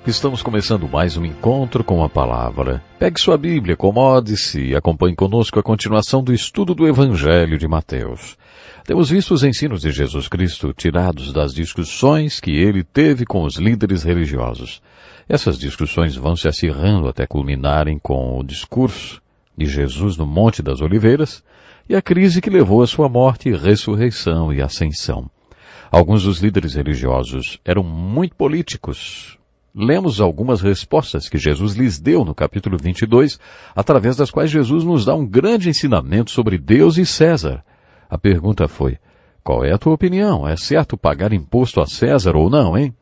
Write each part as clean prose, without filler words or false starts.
Estamos começando mais um encontro com a palavra. Pegue sua Bíblia, acomode-se e acompanhe conosco a continuação do estudo do Evangelho de Mateus. Temos visto os ensinos de Jesus Cristo tirados das discussões que ele teve com os líderes religiosos. Essas discussões vão se acirrando até culminarem com o discurso de Jesus no Monte das Oliveiras e a crise que levou à sua morte, ressurreição e ascensão. Alguns dos líderes religiosos eram muito políticos. Lemos algumas respostas que Jesus lhes deu no capítulo 22, através das quais Jesus nos dá um grande ensinamento sobre Deus e César. A pergunta foi: qual é a tua opinião? É certo pagar imposto a César ou não, hein?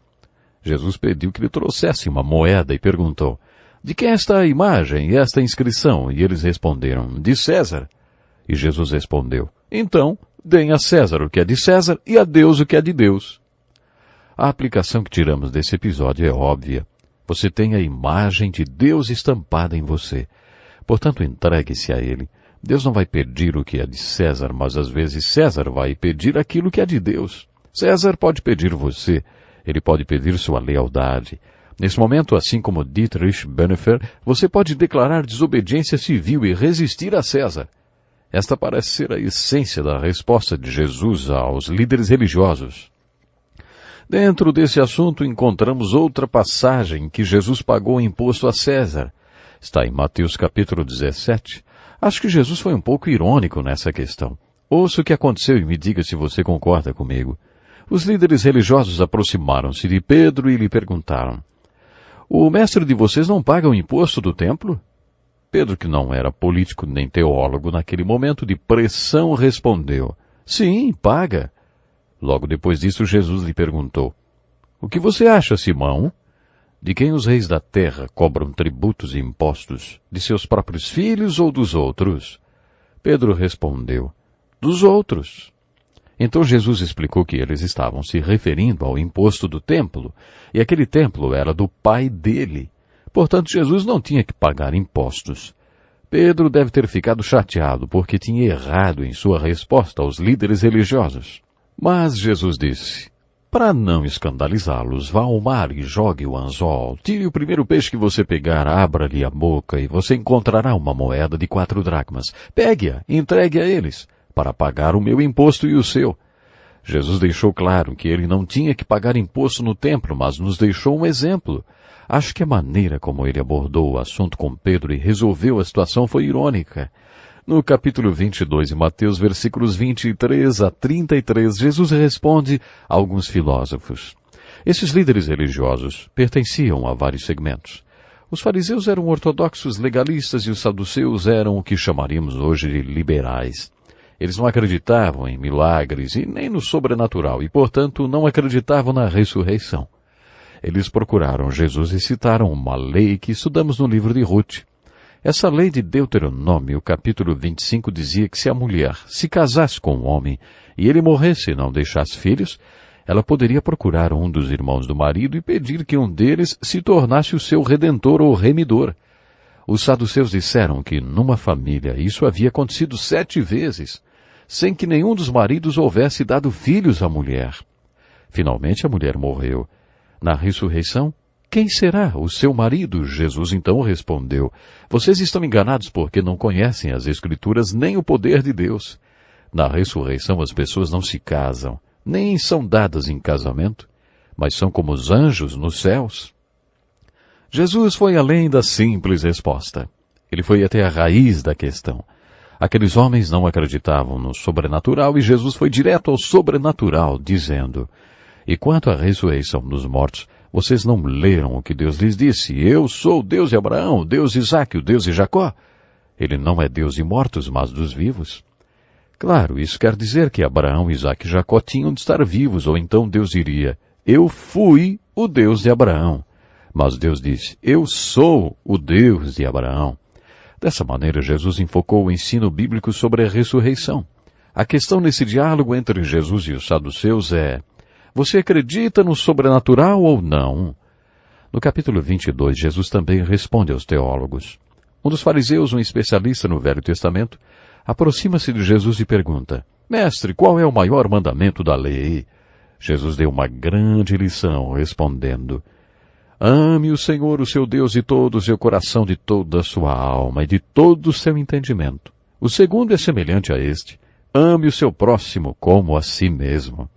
Jesus pediu que lhe trouxesse uma moeda e perguntou: de quem é esta imagem e esta inscrição? E eles responderam: de César. E Jesus respondeu: então, deem a César o que é de César e a Deus o que é de Deus. A aplicação que tiramos desse episódio é óbvia. Você tem a imagem de Deus estampada em você. Portanto, entregue-se a Ele. Deus não vai pedir o que é de César, mas às vezes César vai pedir aquilo que é de Deus. César pode pedir você. Ele pode pedir sua lealdade. Nesse momento, assim como Dietrich Bonhoeffer, você pode declarar desobediência civil e resistir a César. Esta parece ser a essência da resposta de Jesus aos líderes religiosos. Dentro desse assunto encontramos outra passagem em que Jesus pagou imposto a César. Está em Mateus capítulo 17. Acho que Jesus foi um pouco irônico nessa questão. Ouça o que aconteceu e me diga se você concorda comigo. Os líderes religiosos aproximaram-se de Pedro e lhe perguntaram: o mestre de vocês não paga o imposto do templo? Pedro, que não era político nem teólogo naquele momento de pressão, respondeu: sim, paga. Logo depois disso, Jesus lhe perguntou: o que você acha, Simão? De quem os reis da terra cobram tributos e impostos? De seus próprios filhos ou dos outros? Pedro respondeu: dos outros. Então Jesus explicou que eles estavam se referindo ao imposto do templo, e aquele templo era do pai dele. Portanto, Jesus não tinha que pagar impostos. Pedro deve ter ficado chateado porque tinha errado em sua resposta aos líderes religiosos. Mas Jesus disse: para não escandalizá-los, vá ao mar e jogue o anzol. Tire o primeiro peixe que você pegar, abra-lhe a boca e você encontrará uma moeda de 4 dracmas. Pegue-a e entregue a eles, para pagar o meu imposto e o seu. Jesus deixou claro que ele não tinha que pagar imposto no templo, mas nos deixou um exemplo. Acho que a maneira como ele abordou o assunto com Pedro e resolveu a situação foi irônica. No capítulo 22 de Mateus, versículos 23 a 33, Jesus responde a alguns filósofos. Esses líderes religiosos pertenciam a vários segmentos. Os fariseus eram ortodoxos legalistas e os saduceus eram o que chamaríamos hoje de liberais. Eles não acreditavam em milagres e nem no sobrenatural e, portanto, não acreditavam na ressurreição. Eles procuraram Jesus e citaram uma lei que estudamos no livro de Ruth. Essa lei de Deuteronômio, capítulo 25, dizia que se a mulher se casasse com um homem e ele morresse e não deixasse filhos, ela poderia procurar um dos irmãos do marido e pedir que um deles se tornasse o seu redentor ou remidor. Os saduceus disseram que numa família isso havia acontecido 7 vezes, sem que nenhum dos maridos houvesse dado filhos à mulher. Finalmente a mulher morreu. Na ressurreição, quem será o seu marido? Jesus então respondeu: vocês estão enganados porque não conhecem as Escrituras nem o poder de Deus. Na ressurreição as pessoas não se casam, nem são dadas em casamento, mas são como os anjos nos céus. Jesus foi além da simples resposta. Ele foi até a raiz da questão. Aqueles homens não acreditavam no sobrenatural e Jesus foi direto ao sobrenatural, dizendo: e quanto à ressurreição dos mortos, vocês não leram o que Deus lhes disse? Eu sou o Deus de Abraão, o Deus de Isaque, o Deus de Jacó. Ele não é Deus de mortos, mas dos vivos. Claro, isso quer dizer que Abraão, Isaque e Jacó tinham de estar vivos, ou então Deus diria: eu fui o Deus de Abraão. Mas Deus disse: eu sou o Deus de Abraão. Dessa maneira, Jesus enfocou o ensino bíblico sobre a ressurreição. A questão nesse diálogo entre Jesus e os saduceus é: você acredita no sobrenatural ou não? No capítulo 22, Jesus também responde aos teólogos. Um dos fariseus, um especialista no Velho Testamento, aproxima-se de Jesus e pergunta: mestre, qual é o maior mandamento da lei? Jesus deu uma grande lição, respondendo: Ame o Senhor, o seu Deus, de todo o seu coração, de toda a sua alma e de todo o seu entendimento. O segundo é semelhante a este. Ame o seu próximo como a si mesmo.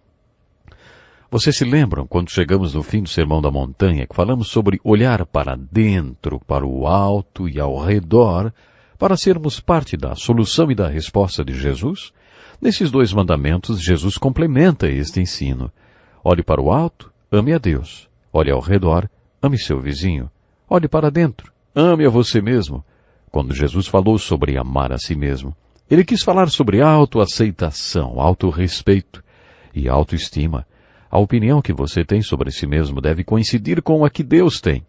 Vocês se lembram, quando chegamos no fim do Sermão da Montanha, que falamos sobre olhar para dentro, para o alto e ao redor, para sermos parte da solução e da resposta de Jesus? Nesses dois mandamentos, Jesus complementa este ensino. Olhe para o alto, ame a Deus. Olhe ao redor, ame seu vizinho. Olhe para dentro, ame a você mesmo. Quando Jesus falou sobre amar a si mesmo, ele quis falar sobre autoaceitação, autorrespeito e autoestima. A opinião que você tem sobre si mesmo deve coincidir com a que Deus tem.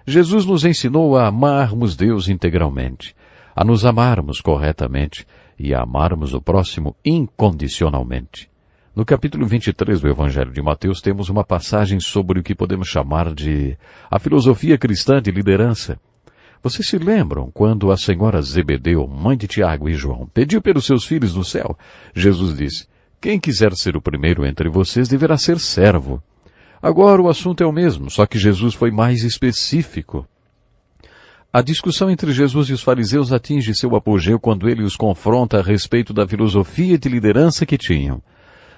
Jesus nos ensinou a amarmos Deus integralmente, a nos amarmos corretamente e a amarmos o próximo incondicionalmente. No capítulo 23 do Evangelho de Mateus temos uma passagem sobre o que podemos chamar de a filosofia cristã de liderança. Vocês se lembram quando a senhora Zebedeu, mãe de Tiago e João, pediu pelos seus filhos no céu? Jesus disse: quem quiser ser o primeiro entre vocês deverá ser servo. Agora o assunto é o mesmo, só que Jesus foi mais específico. A discussão entre Jesus e os fariseus atinge seu apogeu quando ele os confronta a respeito da filosofia de liderança que tinham.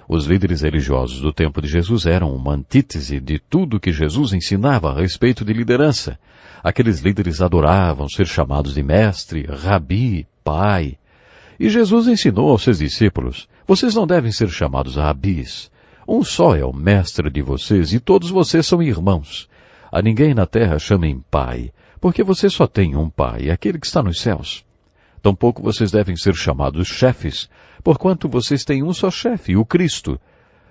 Os líderes religiosos do tempo de Jesus eram uma antítese de tudo que Jesus ensinava a respeito de liderança. Aqueles líderes adoravam ser chamados de mestre, rabi, pai. E Jesus ensinou aos seus discípulos: vocês não devem ser chamados rabis. Um só é o mestre de vocês e todos vocês são irmãos. A ninguém na terra chamem pai, porque você só tem um pai, aquele que está nos céus. Tampouco vocês devem ser chamados chefes, porquanto vocês têm um só chefe, o Cristo.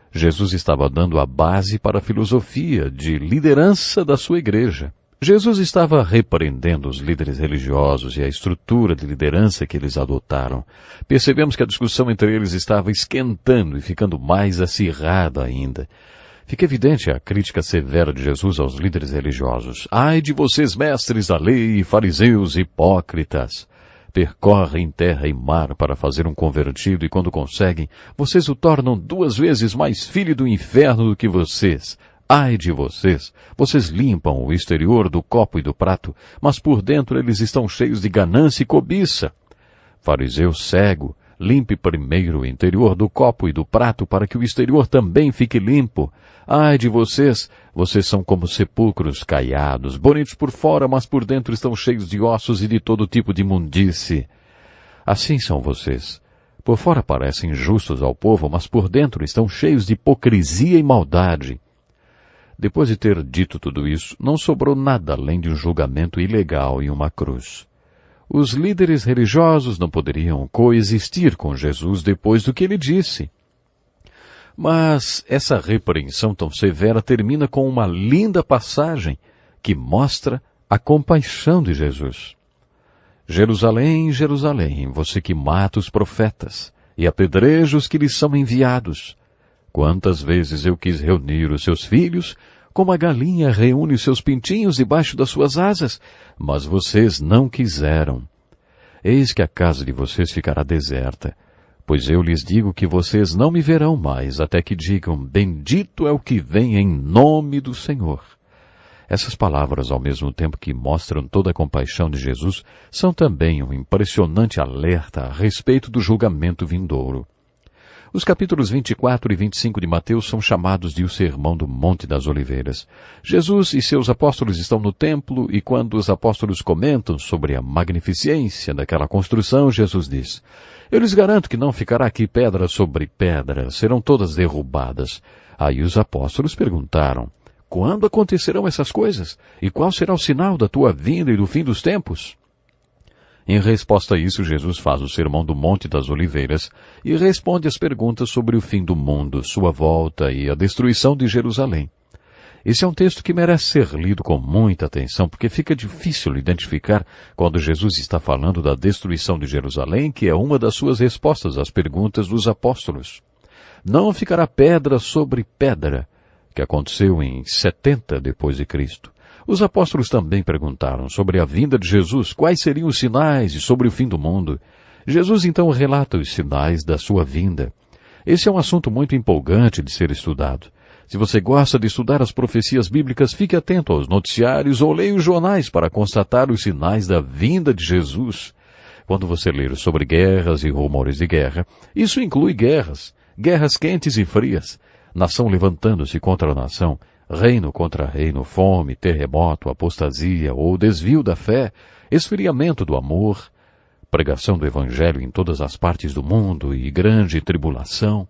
Jesus estava dando a base para a filosofia de liderança da sua igreja. Jesus estava repreendendo os líderes religiosos e a estrutura de liderança que eles adotaram. Percebemos que a discussão entre eles estava esquentando e ficando mais acirrada ainda. Fica evidente a crítica severa de Jesus aos líderes religiosos. Ai de vocês, mestres da lei e fariseus hipócritas! Percorrem terra e mar para fazer um convertido e quando conseguem, vocês o tornam 2 vezes mais filho do inferno do que vocês. Ai de vocês! Vocês limpam o exterior do copo e do prato, mas por dentro eles estão cheios de ganância e cobiça. Fariseu cego, limpe primeiro o interior do copo e do prato para que o exterior também fique limpo. Ai de vocês! Vocês são como sepulcros caiados, bonitos por fora, mas por dentro estão cheios de ossos e de todo tipo de imundície. Assim são vocês. Por fora parecem justos ao povo, mas por dentro estão cheios de hipocrisia e maldade. Depois de ter dito tudo isso, não sobrou nada além de um julgamento ilegal e uma cruz. Os líderes religiosos não poderiam coexistir com Jesus depois do que ele disse. Mas essa repreensão tão severa termina com uma linda passagem que mostra a compaixão de Jesus. Jerusalém, Jerusalém, você que mata os profetas e apedreja os que lhes são enviados. Quantas vezes eu quis reunir os seus filhos, como a galinha reúne os seus pintinhos debaixo das suas asas, mas vocês não quiseram. Eis que a casa de vocês ficará deserta, pois eu lhes digo que vocês não me verão mais, até que digam, bendito é o que vem em nome do Senhor. Essas palavras, ao mesmo tempo que mostram toda a compaixão de Jesus, são também um impressionante alerta a respeito do julgamento vindouro. Os capítulos 24 e 25 de Mateus são chamados de o Sermão do Monte das Oliveiras. Jesus e seus apóstolos estão no templo e quando os apóstolos comentam sobre a magnificência daquela construção, Jesus diz: eu lhes garanto que não ficará aqui pedra sobre pedra, serão todas derrubadas. Aí os apóstolos perguntaram: quando acontecerão essas coisas? E qual será o sinal da tua vinda e do fim dos tempos? Em resposta a isso, Jesus faz o Sermão do Monte das Oliveiras e responde às perguntas sobre o fim do mundo, sua volta e a destruição de Jerusalém. Esse é um texto que merece ser lido com muita atenção, porque fica difícil identificar quando Jesus está falando da destruição de Jerusalém, que é uma das suas respostas às perguntas dos apóstolos. Não ficará pedra sobre pedra, que aconteceu em 70 depois de Cristo. Os apóstolos também perguntaram sobre a vinda de Jesus, quais seriam os sinais e sobre o fim do mundo. Jesus então relata os sinais da sua vinda. Esse é um assunto muito empolgante de ser estudado. Se você gosta de estudar as profecias bíblicas, fique atento aos noticiários ou leia os jornais para constatar os sinais da vinda de Jesus. Quando você ler sobre guerras e rumores de guerra, isso inclui guerras quentes e frias, nação levantando-se contra nação, reino contra reino, fome, terremoto, apostasia ou desvio da fé, esfriamento do amor, pregação do Evangelho em todas as partes do mundo e grande tribulação.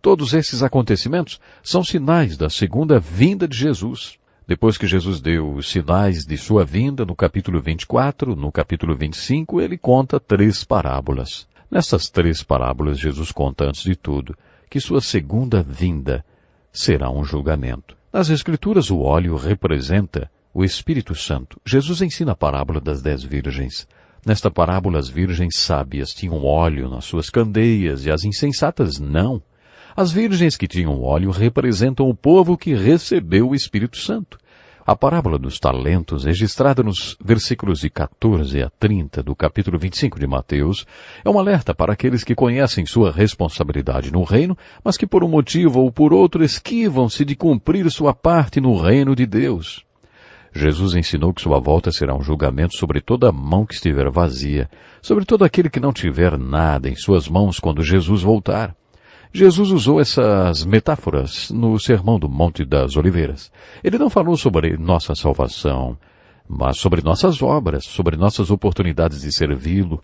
Todos esses acontecimentos são sinais da segunda vinda de Jesus. Depois que Jesus deu os sinais de sua vinda, no capítulo 24, no capítulo 25, ele conta 3 parábolas. Nessas 3 parábolas, Jesus conta, antes de tudo, que sua segunda vinda será um julgamento. Nas Escrituras, o óleo representa o Espírito Santo. Jesus ensina a parábola das 10 virgens. Nesta parábola, as virgens sábias tinham óleo nas suas candeias e as insensatas não. As virgens que tinham óleo representam o povo que recebeu o Espírito Santo. A parábola dos talentos, registrada nos versículos de 14 a 30 do capítulo 25 de Mateus, é um alerta para aqueles que conhecem sua responsabilidade no reino, mas que por um motivo ou por outro esquivam-se de cumprir sua parte no reino de Deus. Jesus ensinou que sua volta será um julgamento sobre toda mão que estiver vazia, sobre todo aquele que não tiver nada em suas mãos quando Jesus voltar. Jesus usou essas metáforas no Sermão do Monte das Oliveiras. Ele não falou sobre nossa salvação, mas sobre nossas obras, sobre nossas oportunidades de servi-lo,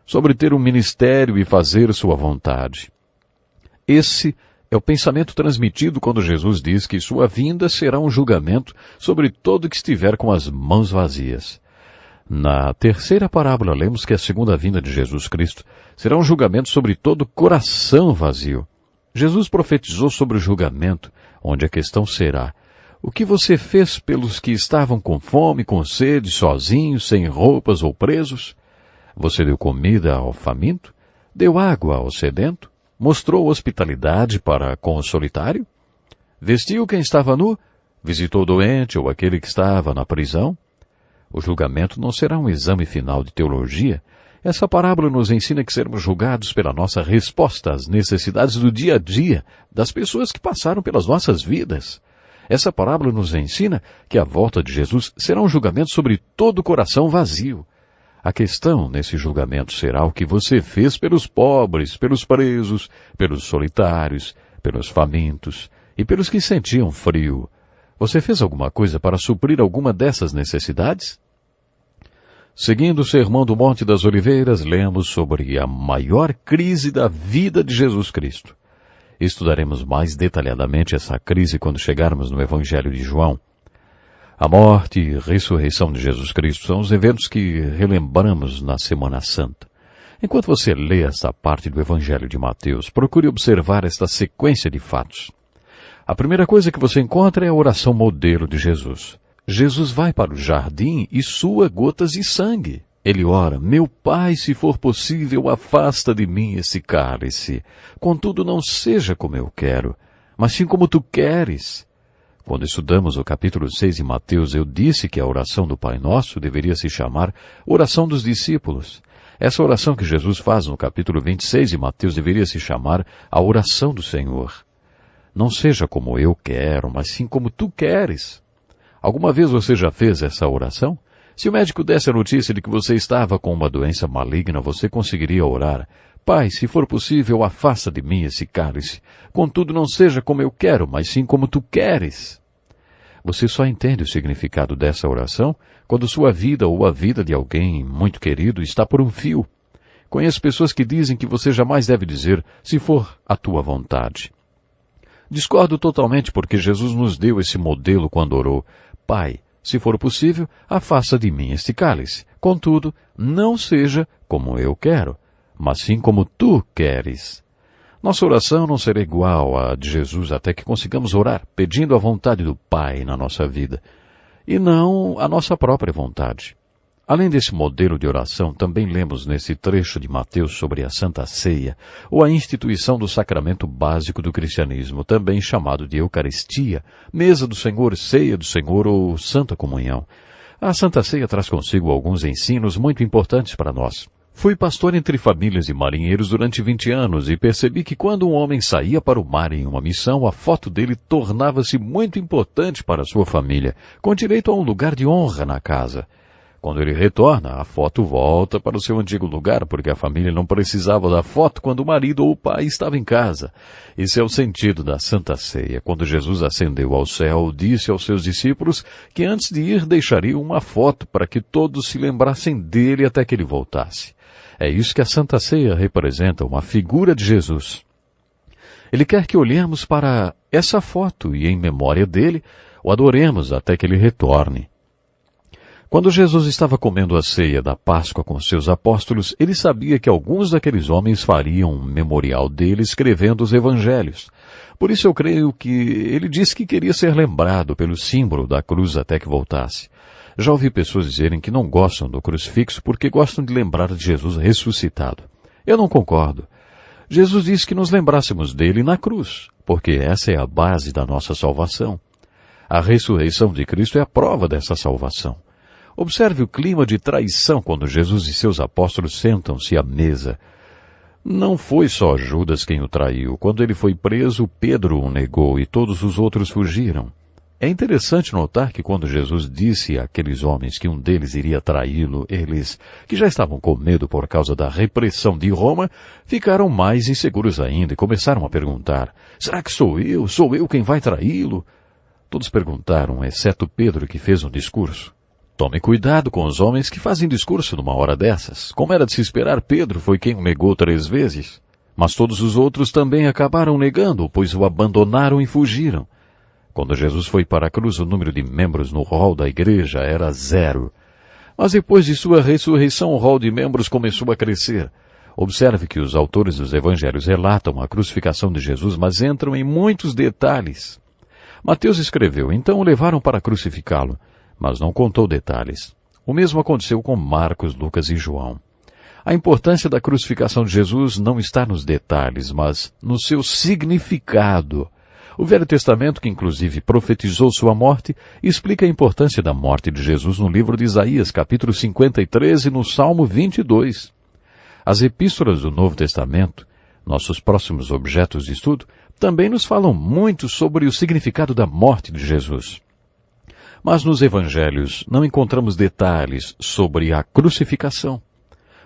sobre ter um ministério e fazer sua vontade. Esse é o pensamento transmitido quando Jesus diz que sua vinda será um julgamento sobre todo que estiver com as mãos vazias. Na terceira parábola, lemos que a segunda vinda de Jesus Cristo será um julgamento sobre todo coração vazio. Jesus profetizou sobre o julgamento, onde a questão será: o que você fez pelos que estavam com fome, com sede, sozinhos, sem roupas ou presos? Você deu comida ao faminto? Deu água ao sedento? Mostrou hospitalidade para com o solitário? Vestiu quem estava nu? Visitou o doente ou aquele que estava na prisão? O julgamento não será um exame final de teologia. Essa parábola nos ensina que seremos julgados pela nossa resposta às necessidades do dia a dia das pessoas que passaram pelas nossas vidas. Essa parábola nos ensina que a volta de Jesus será um julgamento sobre todo o coração vazio. A questão nesse julgamento será o que você fez pelos pobres, pelos presos, pelos solitários, pelos famintos e pelos que sentiam frio. Você fez alguma coisa para suprir alguma dessas necessidades? Seguindo o Sermão do Monte das Oliveiras, lemos sobre a maior crise da vida de Jesus Cristo. Estudaremos mais detalhadamente essa crise quando chegarmos no Evangelho de João. A morte e ressurreição de Jesus Cristo são os eventos que relembramos na Semana Santa. Enquanto você lê essa parte do Evangelho de Mateus, procure observar esta sequência de fatos. A primeira coisa que você encontra é a oração modelo de Jesus. Jesus vai para o jardim e sua gotas de sangue. Ele ora: meu Pai, se for possível, afasta de mim esse cálice. Contudo, não seja como eu quero, mas sim como tu queres. Quando estudamos o capítulo 6 de Mateus, eu disse que a oração do Pai Nosso deveria se chamar oração dos discípulos. Essa oração que Jesus faz no capítulo 26 de Mateus deveria se chamar a oração do Senhor. Não seja como eu quero, mas sim como tu queres. Alguma vez você já fez essa oração? Se o médico desse a notícia de que você estava com uma doença maligna, você conseguiria orar: Pai, se for possível, afasta de mim esse cálice. Contudo, não seja como eu quero, mas sim como tu queres. Você só entende o significado dessa oração quando sua vida ou a vida de alguém muito querido está por um fio. Conheço pessoas que dizem que você jamais deve dizer: se for a tua vontade. Discordo totalmente, porque Jesus nos deu esse modelo quando orou: Pai, se for possível, afasta de mim este cálice. Contudo, não seja como eu quero, mas sim como tu queres. Nossa oração não será igual à de Jesus até que consigamos orar pedindo a vontade do Pai na nossa vida, e não a nossa própria vontade. Além desse modelo de oração, também lemos nesse trecho de Mateus sobre a Santa Ceia, ou a instituição do sacramento básico do cristianismo, também chamado de Eucaristia, Mesa do Senhor, Ceia do Senhor ou Santa Comunhão. A Santa Ceia traz consigo alguns ensinos muito importantes para nós. Fui pastor entre famílias e marinheiros durante 20 anos e percebi que quando um homem saía para o mar em uma missão, a foto dele tornava-se muito importante para a sua família, com direito a um lugar de honra na casa. Quando ele retorna, a foto volta para o seu antigo lugar, porque a família não precisava da foto quando o marido ou o pai estava em casa. Esse é o sentido da Santa Ceia. Quando Jesus ascendeu ao céu, disse aos seus discípulos que antes de ir deixaria uma foto para que todos se lembrassem dele até que ele voltasse. É isso que a Santa Ceia representa, uma figura de Jesus. Ele quer que olhemos para essa foto e, em memória dele, o adoremos até que ele retorne. Quando Jesus estava comendo a ceia da Páscoa com seus apóstolos, ele sabia que alguns daqueles homens fariam um memorial dele escrevendo os evangelhos. Por isso eu creio que ele disse que queria ser lembrado pelo símbolo da cruz até que voltasse. Já ouvi pessoas dizerem que não gostam do crucifixo porque gostam de lembrar de Jesus ressuscitado. Eu não concordo. Jesus disse que nos lembrássemos dele na cruz, porque essa é a base da nossa salvação. A ressurreição de Cristo é a prova dessa salvação. Observe o clima de traição quando Jesus e seus apóstolos sentam-se à mesa. Não foi só Judas quem o traiu. Quando ele foi preso, Pedro o negou e todos os outros fugiram. É interessante notar que quando Jesus disse àqueles homens que um deles iria traí-lo, eles, que já estavam com medo por causa da repressão de Roma, ficaram mais inseguros ainda e começaram a perguntar: será que sou eu? Sou eu quem vai traí-lo? Todos perguntaram, exceto Pedro, que fez um discurso. Tome cuidado com os homens que fazem discurso numa hora dessas. Como era de se esperar, Pedro foi quem o negou 3 vezes. Mas todos os outros também acabaram negando, pois o abandonaram e fugiram. Quando Jesus foi para a cruz, o número de membros no rol da igreja era 0. Mas depois de sua ressurreição, o rol de membros começou a crescer. Observe que os autores dos evangelhos relatam a crucificação de Jesus, mas entram em muitos detalhes. Mateus escreveu: então o levaram para crucificá-lo, mas não contou detalhes. O mesmo aconteceu com Marcos, Lucas e João. A importância da crucificação de Jesus não está nos detalhes, mas no seu significado. O Velho Testamento, que inclusive profetizou sua morte, explica a importância da morte de Jesus no livro de Isaías, capítulo 53 e no Salmo 22. As epístolas do Novo Testamento, nossos próximos objetos de estudo, também nos falam muito sobre o significado da morte de Jesus. Mas nos evangelhos não encontramos detalhes sobre a crucificação.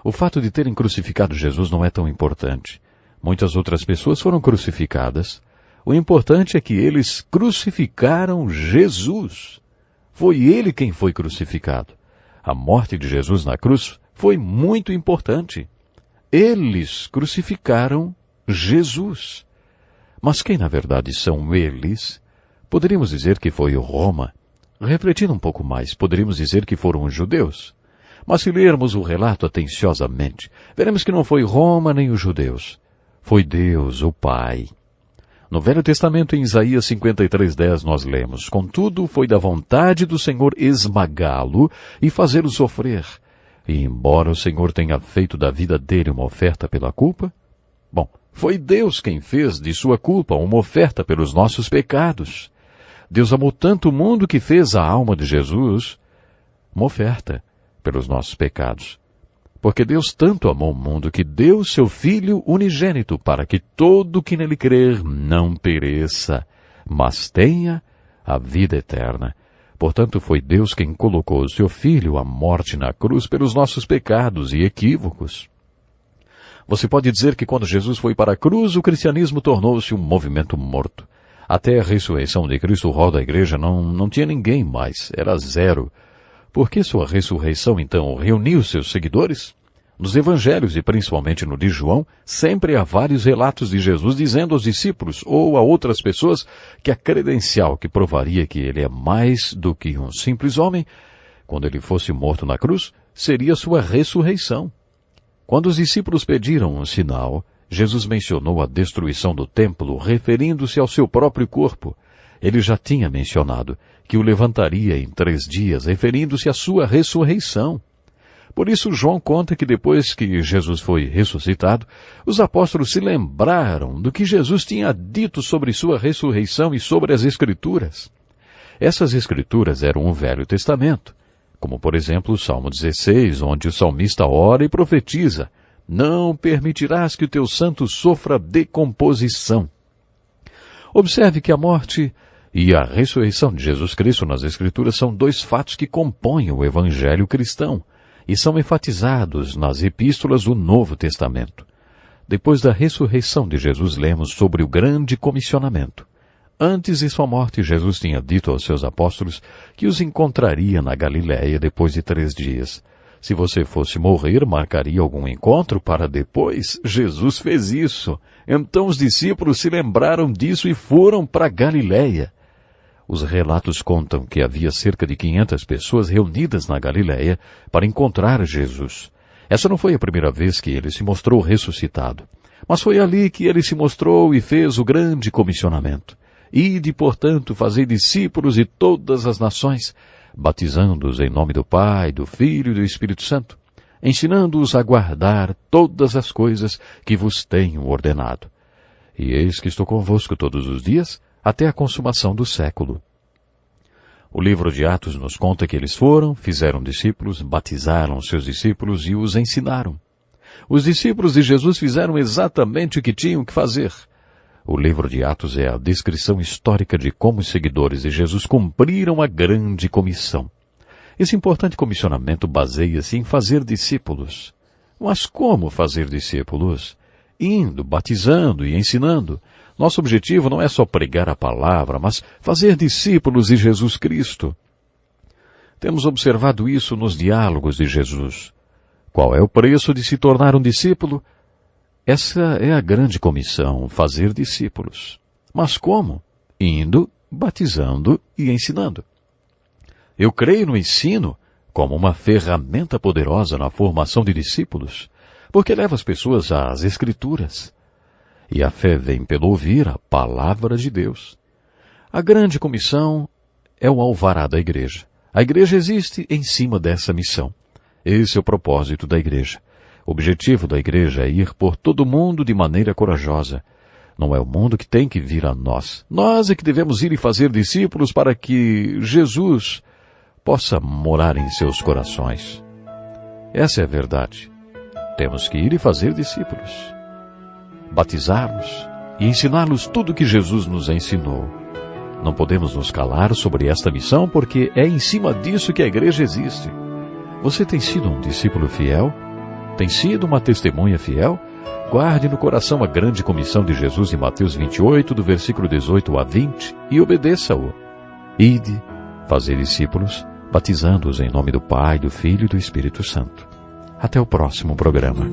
O fato de terem crucificado Jesus não é tão importante. Muitas outras pessoas foram crucificadas. O importante é que eles crucificaram Jesus. Foi ele quem foi crucificado. A morte de Jesus na cruz foi muito importante. Eles crucificaram Jesus. Mas quem na verdade são eles? Poderíamos dizer que foi Roma. Refletindo um pouco mais, poderíamos dizer que foram os judeus. Mas se lermos o relato atenciosamente, veremos que não foi Roma nem os judeus. Foi Deus, o Pai. No Velho Testamento, em Isaías 53:10, nós lemos: contudo, foi da vontade do Senhor esmagá-lo e fazê-lo sofrer. E embora o Senhor tenha feito da vida dele uma oferta pela culpa, foi Deus quem fez de sua culpa uma oferta pelos nossos pecados. Deus amou tanto o mundo que fez a alma de Jesus uma oferta pelos nossos pecados. Porque Deus tanto amou o mundo que deu seu Filho unigênito para que todo que nele crer não pereça, mas tenha a vida eterna. Portanto, foi Deus quem colocou o seu Filho à morte na cruz pelos nossos pecados e equívocos. Você pode dizer que quando Jesus foi para a cruz, o cristianismo tornou-se um movimento morto. Até a ressurreição de Cristo, o rol da igreja não tinha ninguém mais, era 0. Por que sua ressurreição, então, reuniu seus seguidores? Nos evangelhos, e principalmente no de João, sempre há vários relatos de Jesus dizendo aos discípulos ou a outras pessoas que a credencial que provaria que ele é mais do que um simples homem, quando ele fosse morto na cruz, seria sua ressurreição. Quando os discípulos pediram um sinal, Jesus mencionou a destruição do templo, referindo-se ao seu próprio corpo. Ele já tinha mencionado que o levantaria em 3 dias, referindo-se à sua ressurreição. Por isso, João conta que depois que Jesus foi ressuscitado, os apóstolos se lembraram do que Jesus tinha dito sobre sua ressurreição e sobre as Escrituras. Essas Escrituras eram o Velho Testamento. como por exemplo o Salmo 16, onde o salmista ora e profetiza: não permitirás que o teu santo sofra decomposição. Observe que a morte e a ressurreição de Jesus Cristo nas Escrituras são dois fatos que compõem o Evangelho cristão e são enfatizados nas epístolas do Novo Testamento. Depois da ressurreição de Jesus, lemos sobre o grande comissionamento. Antes de sua morte, Jesus tinha dito aos seus apóstolos que os encontraria na Galiléia depois de 3 dias. Se você fosse morrer, marcaria algum encontro para depois? Jesus fez isso. Então os discípulos se lembraram disso e foram para Galiléia. Os relatos contam que havia cerca de 500 pessoas reunidas na Galiléia para encontrar Jesus. Essa não foi a primeira vez que ele se mostrou ressuscitado, mas foi ali que ele se mostrou e fez o grande comissionamento. Ide, portanto, fazei discípulos de todas as nações, batizando-os em nome do Pai, do Filho e do Espírito Santo, ensinando-os a guardar todas as coisas que vos tenho ordenado. E eis que estou convosco todos os dias, até a consumação do século. O livro de Atos nos conta que eles foram, fizeram discípulos, batizaram seus discípulos e os ensinaram. Os discípulos de Jesus fizeram exatamente o que tinham que fazer. O livro de Atos é a descrição histórica de como os seguidores de Jesus cumpriram a grande comissão. Esse importante comissionamento baseia-se em fazer discípulos. Mas como fazer discípulos? Indo, batizando e ensinando. Nosso objetivo não é só pregar a palavra, mas fazer discípulos de Jesus Cristo. Temos observado isso nos diálogos de Jesus. Qual é o preço de se tornar um discípulo? Essa é a grande comissão, fazer discípulos. Mas como? Indo, batizando e ensinando. Eu creio no ensino como uma ferramenta poderosa na formação de discípulos, porque leva as pessoas às Escrituras. E a fé vem pelo ouvir a palavra de Deus. A grande comissão é o alvará da igreja. A igreja existe em cima dessa missão. Esse é o propósito da igreja. O objetivo da igreja é ir por todo o mundo de maneira corajosa. Não é o mundo que tem que vir a nós. Nós é que devemos ir e fazer discípulos para que Jesus possa morar em seus corações. Essa é a verdade. Temos que ir e fazer discípulos. Batizá-los e ensiná-los tudo o que Jesus nos ensinou. Não podemos nos calar sobre esta missão porque é em cima disso que a igreja existe. Você tem sido um discípulo fiel? Tem sido uma testemunha fiel? Guarde no coração a grande comissão de Jesus em Mateus 28, do versículo 18 a 20, e obedeça-o. Ide, fazei discípulos, batizando-os em nome do Pai, do Filho e do Espírito Santo. Até o próximo programa.